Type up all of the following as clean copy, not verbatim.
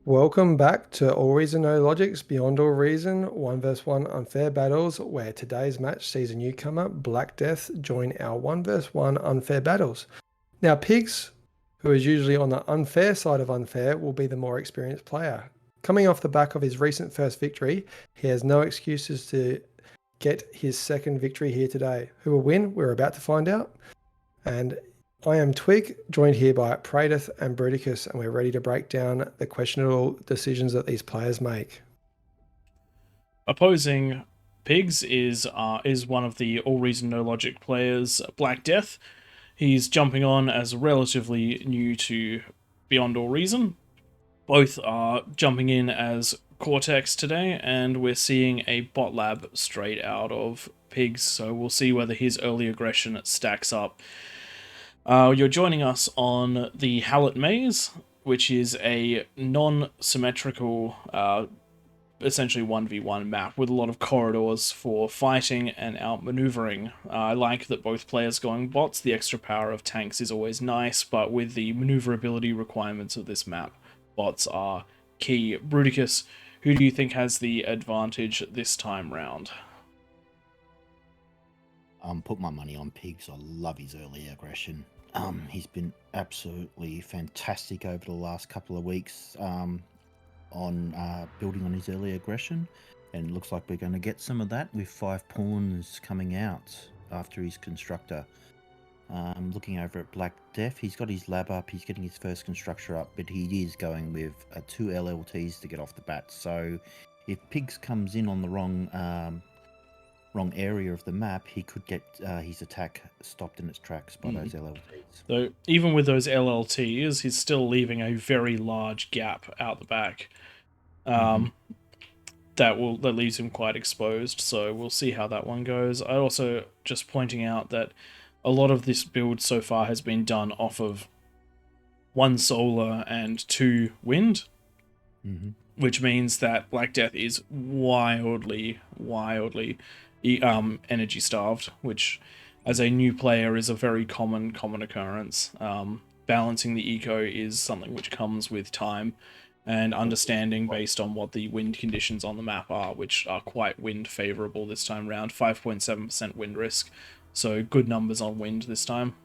Welcome back to All Reason No Logic's Beyond All Reason 1 vs 1 Unfair Battles, where today's match sees a newcomer, Black Death, join our 1 vs 1 Unfair Battles. Now, Pigz, who is usually on the unfair side of unfair, will be the more experienced player. Coming off the back of his recent first victory, he has no excuses to get his second victory here today. Who will win? We're about to find out. And I am Twig, joined here by Pradith and Bruticus, and we're ready to break down the questionable decisions that these players make. Opposing Pigz is one of the All Reason No Logic players, Black Death. He's jumping on as relatively new to Beyond All Reason. Both are jumping in as Cortex today, and we're seeing a bot lab straight out of Pigz, so we'll see whether his early aggression stacks up. You're joining us on the Halite Maze, which is a non-symmetrical essentially 1v1 map with a lot of corridors for fighting and outmaneuvering. I like that both players going bots. The extra power of tanks is always nice, but with the maneuverability requirements of this map, bots are key. Bruticus, who do you think has the advantage this time round? Put my money on Pigz. I love his early aggression. He's been absolutely fantastic over the last couple of weeks on building on his early aggression, and it looks like we're going to get some of that with 5 pawns coming out after his constructor. Looking over at Black Death, he's got his lab up, he's getting his first constructor up, but he is going with 2 LLTs to get off the bat. So if Pigz comes in on the wrong area of the map, he could get his attack stopped in its tracks by those LLTs. So even with those LLTs, he's still leaving a very large gap out the back. That leaves him quite exposed. So we'll see how that one goes. I also just pointing out that a lot of this build so far has been done off of 1 solar and 2 wind, which means that Black Death is wildly energy starved, which as a new player is a very common occurrence. Balancing the eco is something which comes with time and understanding based on what the wind conditions on the map are, which are quite wind favorable this time round. 5.7% wind risk, so good numbers on wind this time.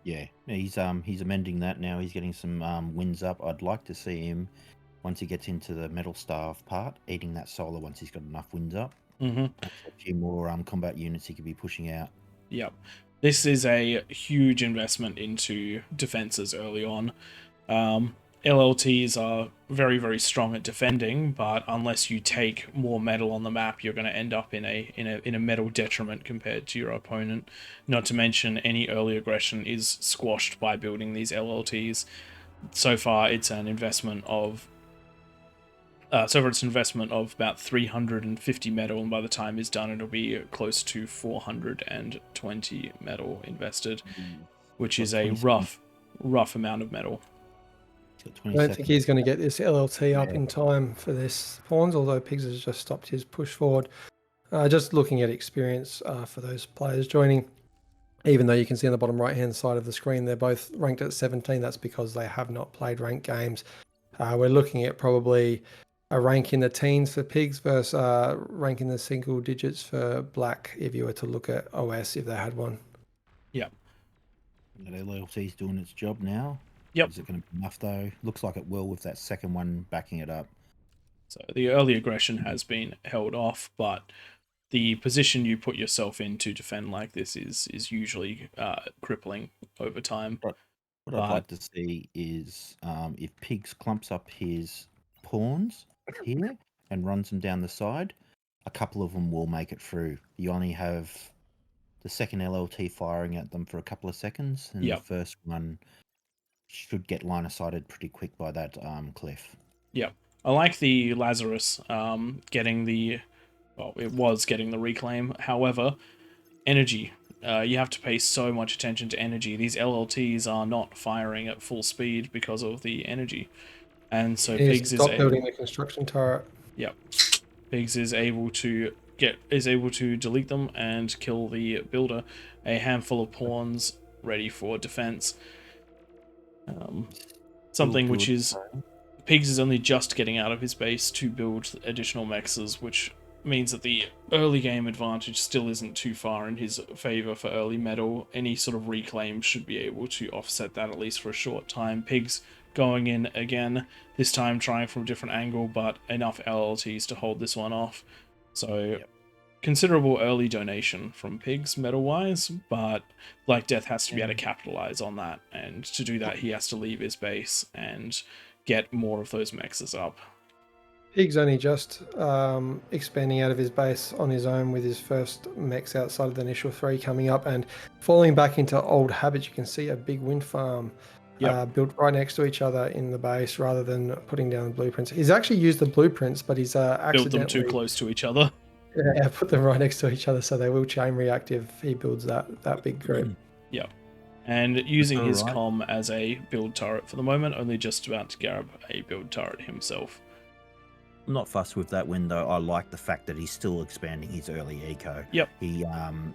Yeah, he's amending that now. He's getting some winds up. I'd like to see him, once he gets into the metal starve part, eating that solar once he's got enough winds up. A few more combat units he could be pushing out. Yep. This is a huge investment into defenses early on. LLTs are very, very strong at defending, but unless you take more metal on the map, you're going to end up in a metal detriment compared to your opponent. Not to mention, any early aggression is squashed by building these LLTs. So far, it's an investment of about 350 metal, and by the time it's done, it'll be close to 420 metal invested, which is a rough amount of metal. I don't think he's going to get this LLT up in time for this pawns, although Pigz has just stopped his push forward. Just looking at experience for those players joining, even though you can see on the bottom right-hand side of the screen, they're both ranked at 17. That's because they have not played ranked games. We're looking at probably a rank in the teens for Pigz versus rank in the single digits for Black, if you were to look at OS, if they had one. Yep. That LLT's doing its job now. Yep. Is it going to be enough though? Looks like it will with that second one backing it up. So the early aggression has been held off, but the position you put yourself in to defend like this is usually crippling over time. What I'd like to see is if Pigz clumps up his pawns here and runs them down the side, a couple of them will make it through. You only have the second LLT firing at them for a couple of seconds, and the first one should get line of sighted pretty quick by that cliff. Yep. I like the Lazarus getting the... Well, it was getting the reclaim. However, energy. You have to pay so much attention to energy. These LLTs are not firing at full speed because of the energy. And so Pigz is building the construction turret. Yep. Pigz is able to delete them and kill the builder. A handful of pawns ready for defense. Something which is Pigz is only just getting out of his base to build additional mexes, which means that the early game advantage still isn't too far in his favor for early metal. Any sort of reclaim should be able to offset that at least for a short time. Pigz going in again, this time trying from a different angle, but enough LLTs to hold this one off. So considerable early donation from Pigz metal-wise, but Black Death has to be able to capitalize on that, and to do that he has to leave his base and get more of those mexes up. Pig's only just expanding out of his base on his own with his first mechs outside of the initial 3 coming up, and falling back into old habits. You can see a big wind farm built right next to each other in the base rather than putting down the blueprints. He's actually used the blueprints, but he's accidentally built them too close to each other. Yeah, put them right next to each other so they will chain react if he builds that big group. Yeah. And using his comm as a build turret for the moment, only just about to grab a build turret himself. I'm not fussed with that window. I like the fact that he's still expanding his early eco. Yep. He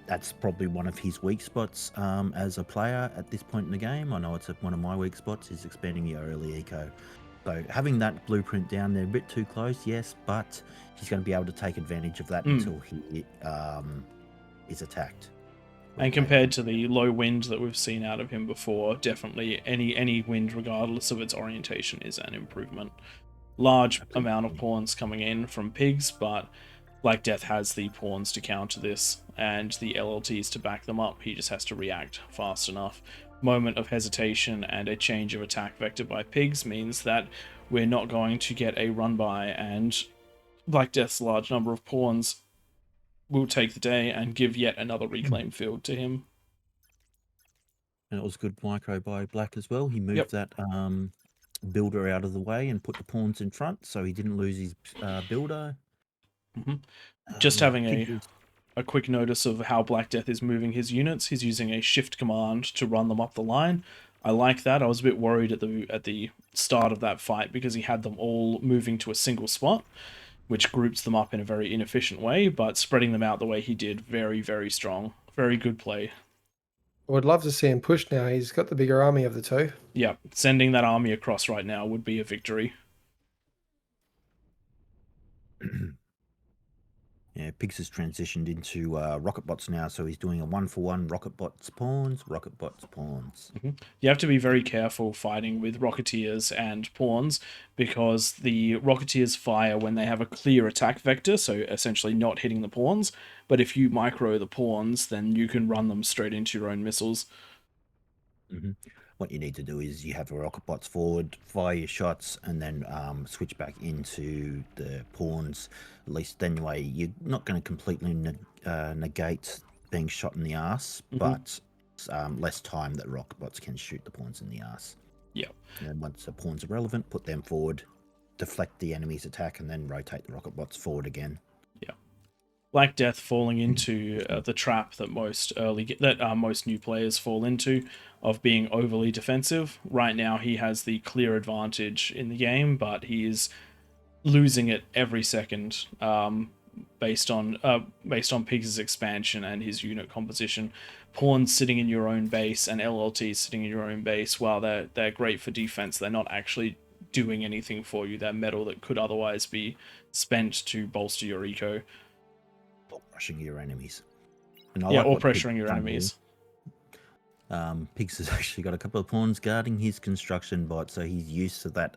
that's probably one of his weak spots as a player at this point in the game. I know it's one of my weak spots is expanding your early eco. So having that blueprint down there a bit too close, yes, but he's going to be able to take advantage of that until he is attacked. And compared to the low wind that we've seen out of him before, definitely any wind, regardless of its orientation, is an improvement. Large amount of pawns coming in from Pigz, but Black Death has the pawns to counter this and the LLTs to back them up. He just has to react fast enough. Moment of hesitation and a change of attack vector by Pigz means that we're not going to get a run by, and Black Death's large number of pawns will take the day and give yet another reclaim field to him. And it was good micro by Black as well. He moved that builder out of the way and put the pawns in front, so he didn't lose his builder. Just having a quick notice of how Black Death is moving his units. He's using a shift command to run them up the line. I like that. I was a bit worried at the start of that fight because he had them all moving to a single spot, which groups them up in a very inefficient way, but spreading them out the way he did, very, very strong. Very good play. I would love to see him push now. He's got the bigger army of the two. Yeah, sending that army across right now would be a victory. Yeah, Pigz has transitioned into rocket bots now, so he's doing a 1-for-1 rocket bots pawns, rocket bots pawns. You have to be very careful fighting with rocketeers and pawns, because the rocketeers fire when they have a clear attack vector, so essentially not hitting the pawns. But if you micro the pawns, then you can run them straight into your own missiles. What you need to do is you have your rocket bots forward, fire your shots, and then switch back into the pawns. At least then way you're not going to completely negate being shot in the ass, but less time that rocket bots can shoot the pawns in the ass. Yeah. And then once the pawns are relevant, put them forward, deflect the enemy's attack, and then rotate the rocket bots forward again. Yeah. Black Death falling into the trap that most new players fall into of being overly defensive. Right now he has the clear advantage in the game, but he is losing it every second based on Pigz' expansion and his unit composition. Pawns sitting in your own base and LLTs sitting in your own base, while they're great for defense, they're not actually doing anything for you. They're metal that could otherwise be spent to bolster your eco. Or pressuring your enemies. Or pressuring your enemies. Pigz has actually got a couple of pawns guarding his construction bot, so he's used to that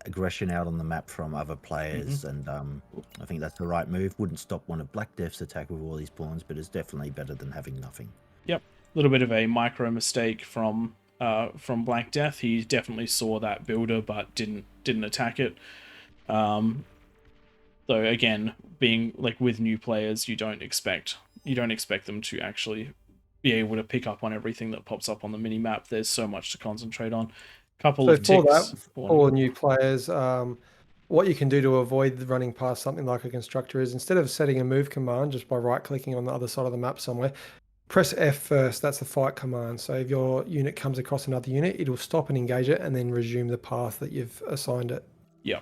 aggression out on the map from other players, and I think that's the right move. Wouldn't stop one of Black Death's attack with all these pawns, but it's definitely better than having nothing. Yep, a little bit of a micro mistake from Black Death. He definitely saw that builder, but didn't attack it. Though again, being like with new players, you don't expect them to actually be able to pick up on everything that pops up on the mini map. There's so much to concentrate on. For new players, what you can do to avoid running past something like a constructor is, instead of setting a move command just by right clicking on the other side of the map somewhere, press F first. That's the fight command. So if your unit comes across another unit, it'll stop and engage it and then resume the path that you've assigned it. Yeah.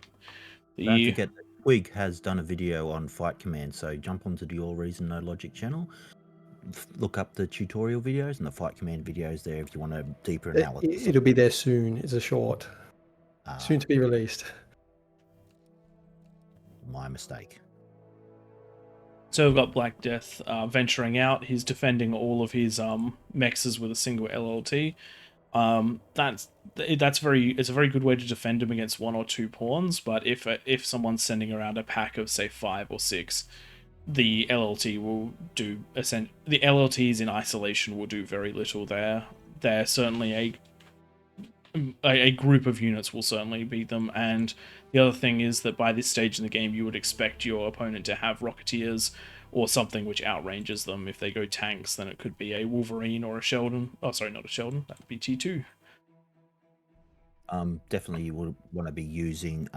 Don't forget that Twig has done a video on fight command, so jump onto the AllReasonNoLogic channel, look up the tutorial videos and the fight command videos there if you want a deeper analysis. It'll be there soon. It's a short. Soon to be released. My mistake. So we've got Black Death venturing out. He's defending all of his mexes with a single LLT. It's a very good way to defend him against 1 or 2 pawns. But if someone's sending around a pack of say 5 or 6, the LLT will do the LLTs in isolation will do very little there. They're certainly a group of units will certainly beat them, and the other thing is that by this stage in the game you would expect your opponent to have Rocketeers or something which outranges them. If they go tanks, then it could be a Wolverine or a Sheldon. Oh, sorry, not a Sheldon. That would be T2. Definitely you would want to be using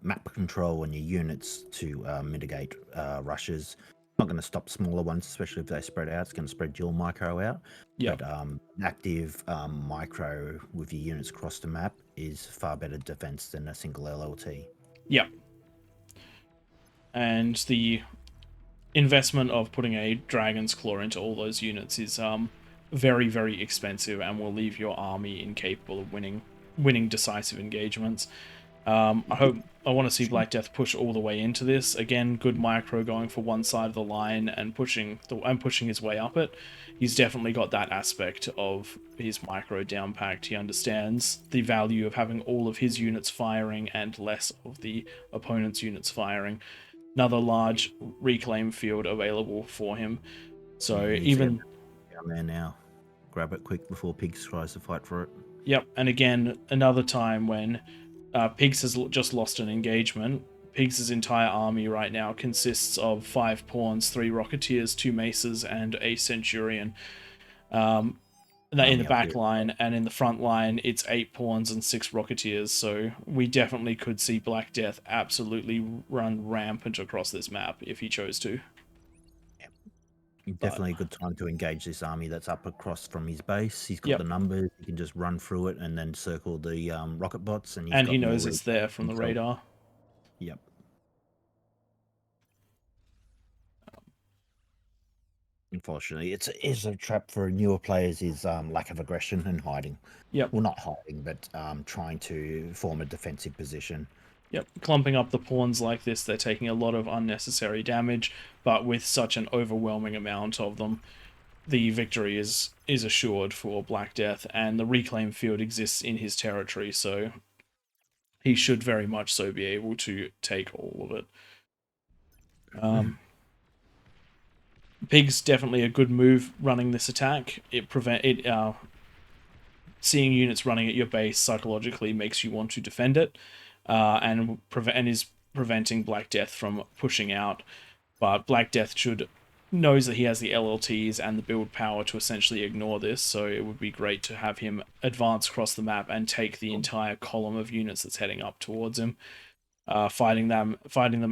map control on your units to mitigate rushes. Not going to stop smaller ones, especially if they spread out. It's going to spread your micro out. Yeah. But active micro with your units across the map is far better defense than a single LLT. Yeah. And the investment of putting a Dragon's Claw into all those units is very, very expensive and will leave your army incapable of winning decisive engagements. I want to see Black Death push all the way into this. Again, good micro going for one side of the line and pushing his way up it. He's definitely got that aspect of his micro down packed. He understands the value of having all of his units firing and less of the opponent's units firing. Another large reclaim field available for him. So even down there now, grab it quick before Pigz tries to fight for it. Yep, and again, another time when Pigz has just lost an engagement. Pigz' entire army right now consists of 5 pawns, 3 Rocketeers, 2 Maces, and a Centurion. In the back line, and in the front line, it's 8 pawns and 6 Rocketeers. So we definitely could see Black Death absolutely run rampant across this map if he chose to. Definitely a good time to engage this army that's up across from his base. He's got the numbers. He can just run through it and then circle the rocket bots. And he knows it's there from the radar. Yep. Unfortunately, it's a trap for newer players is lack of aggression and hiding. Yep. Well, not hiding, but trying to form a defensive position. Yep, clumping up the pawns like this, they're taking a lot of unnecessary damage, but with such an overwhelming amount of them, the victory is assured for Black Death, and the reclaim field exists in his territory, so he should very much so be able to take all of it. Pig's definitely a good move running this attack. Seeing units running at your base psychologically makes you want to defend it. And is preventing Black Death from pushing out. But Black Death knows that he has the LLTs and the build power to essentially ignore this, so it would be great to have him advance across the map and take the entire column of units that's heading up towards him. Fighting them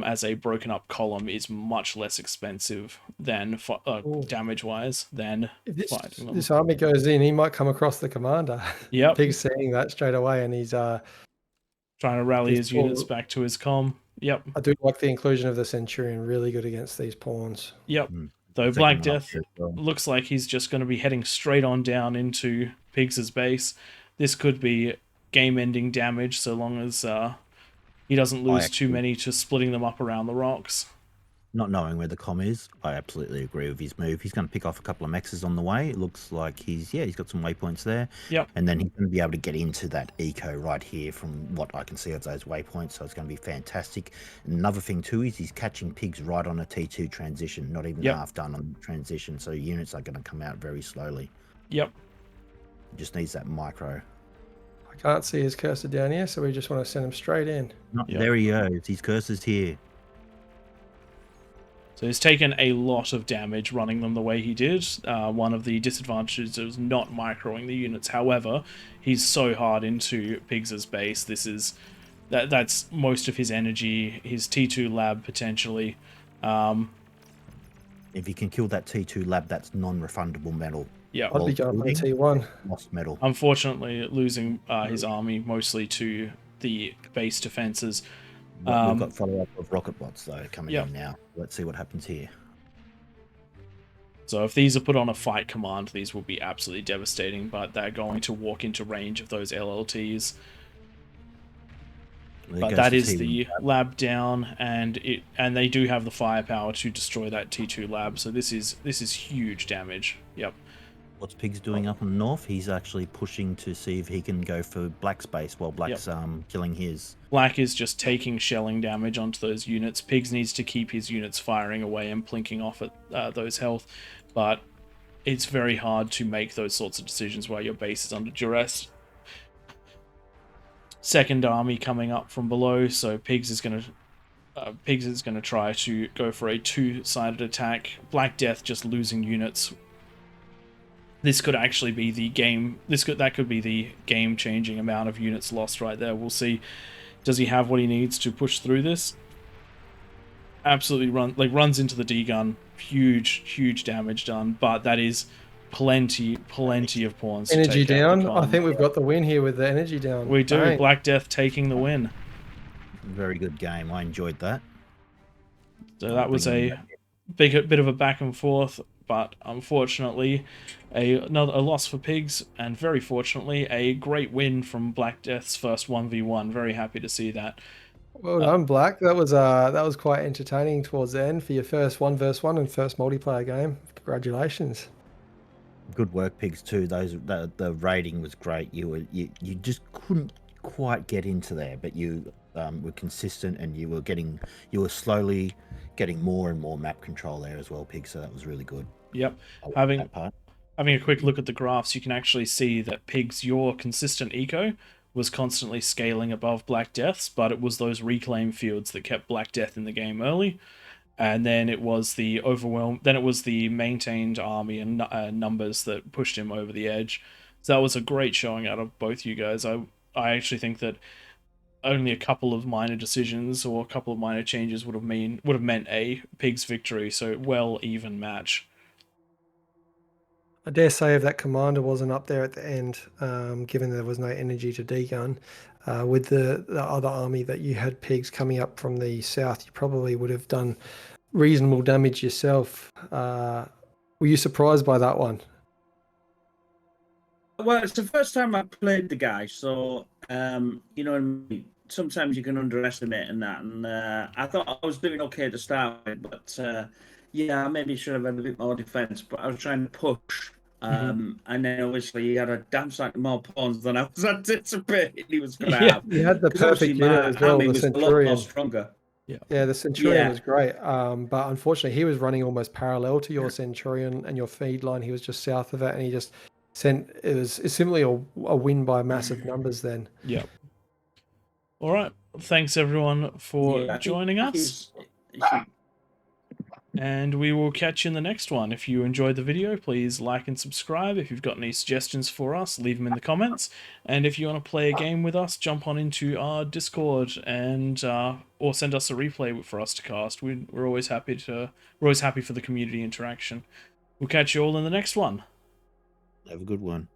as a broken up column is much less expensive than damage-wise than fighting them. This army goes in, he might come across the commander. Yep. Pig's seeing that straight away, and he's trying to rally his units back to his comm. Yep. I do like the inclusion of the Centurion. Really good against these pawns. Yep. Though Black Death looks like he's just going to be heading straight on down into Pigz' base. This could be game-ending damage so long as he doesn't lose too many to splitting them up around the rocks. Not knowing where the comm is, I absolutely agree with his move. He's going to pick off a couple of mexes on the way. It looks like he's got some waypoints there. Yep. And then he's going to be able to get into that eco right here from what I can see of those waypoints, so it's going to be fantastic. And another thing too is he's catching Pigz right on a T2 transition, not even half done on the transition, so units are going to come out very slowly. Yep. He just needs that micro. I can't see his cursor down here, so we just want to send him straight in. There he goes. His cursor's here. So he's taken a lot of damage running them the way he did. One of the disadvantages is not microing the units. However, he's so hard into Pigz' base. That's most of his energy, his T2 lab potentially. If he can kill that T2 lab, that's non-refundable metal. Yeah, I'd be going for T1. Lost metal. Unfortunately, losing his army mostly to the base defenses. We've got follow-up of rocket bots, though, coming in now. Let's see what happens here. So if these are put on a fight command, these will be absolutely devastating, but they're going to walk into range of those LLTs. There But goes that the is T1 the lab. lab down, and they do have the firepower to destroy that T2 lab. So this is huge damage. Yep. What's Pigz doing up in the north? He's actually pushing to see if he can go for black space while black's killing his. Black is just taking shelling damage onto those units. Pigz needs to keep his units firing away and plinking off at those health, but it's very hard to make those sorts of decisions while your base is under duress. Second army coming up from below, so Pigz is going to try to go for a two-sided attack. Black Death just losing units. This could actually be the game. That could be the game-changing amount of units lost right there. We'll see. Does he have what he needs to push through this? Absolutely runs into the D gun. Huge damage done. But that is plenty of pawns. Energy to take out the down. I con. think we've got the win here with the energy down. We do. Bang. Black Death taking the win. Very good game. I enjoyed that. So that was a bit of a back and forth, but unfortunately a loss for Pigz, and very fortunately a great win from Black Death's first 1v1. Very happy to see that. Well done, Black. That was quite entertaining towards the end for your first 1v1 and first multiplayer game. Congratulations. Good work, Pigz too. The rating was great. You just couldn't quite get into there, but you were consistent, and you were slowly getting more and more map control there as well, Pigz. So that was really good. Yep. That part. Having a quick look at the graphs, you can actually see that Pigz, your consistent eco was constantly scaling above Black Death's, but it was those reclaim fields that kept Black Death in the game early. And then it was the maintained army and numbers that pushed him over the edge. So that was a great showing out of both you guys. I actually think that only a couple of minor decisions or a couple of minor changes would have meant a Pigz victory. So well even match. I dare say if that commander wasn't up there at the end, given there was no energy to degun, with the other army that you had, Pigz, coming up from the south, you probably would have done reasonable damage yourself. Were you surprised by that one? Well, it's the first time I played the guy, so you know what I mean? Sometimes you can underestimate in that, and I thought I was doing okay to start with, but yeah, maybe should have had a bit more defense, but I was trying to push. And then obviously he had a damn sight more pawns than I was anticipating he was going to have. You had the 'Cause perfect obviously unit my as well, army the was a lot Centurion. more stronger. Yeah, the Centurion Yeah. was great, but unfortunately he was running almost parallel to your Centurion and your feed line. He was just south of it, and he just it's simply a win by massive numbers then. Yep. All right. Thanks everyone for Yeah, I think joining us. And we will catch you in the next one. If you enjoyed the video, please like and subscribe. If you've got any suggestions for us, leave them in the comments. And if you want to play a game with us, jump on into our Discord and or send us a replay for us to cast. We're always happy for the community interaction. We'll catch you all in the next one. Have a good one.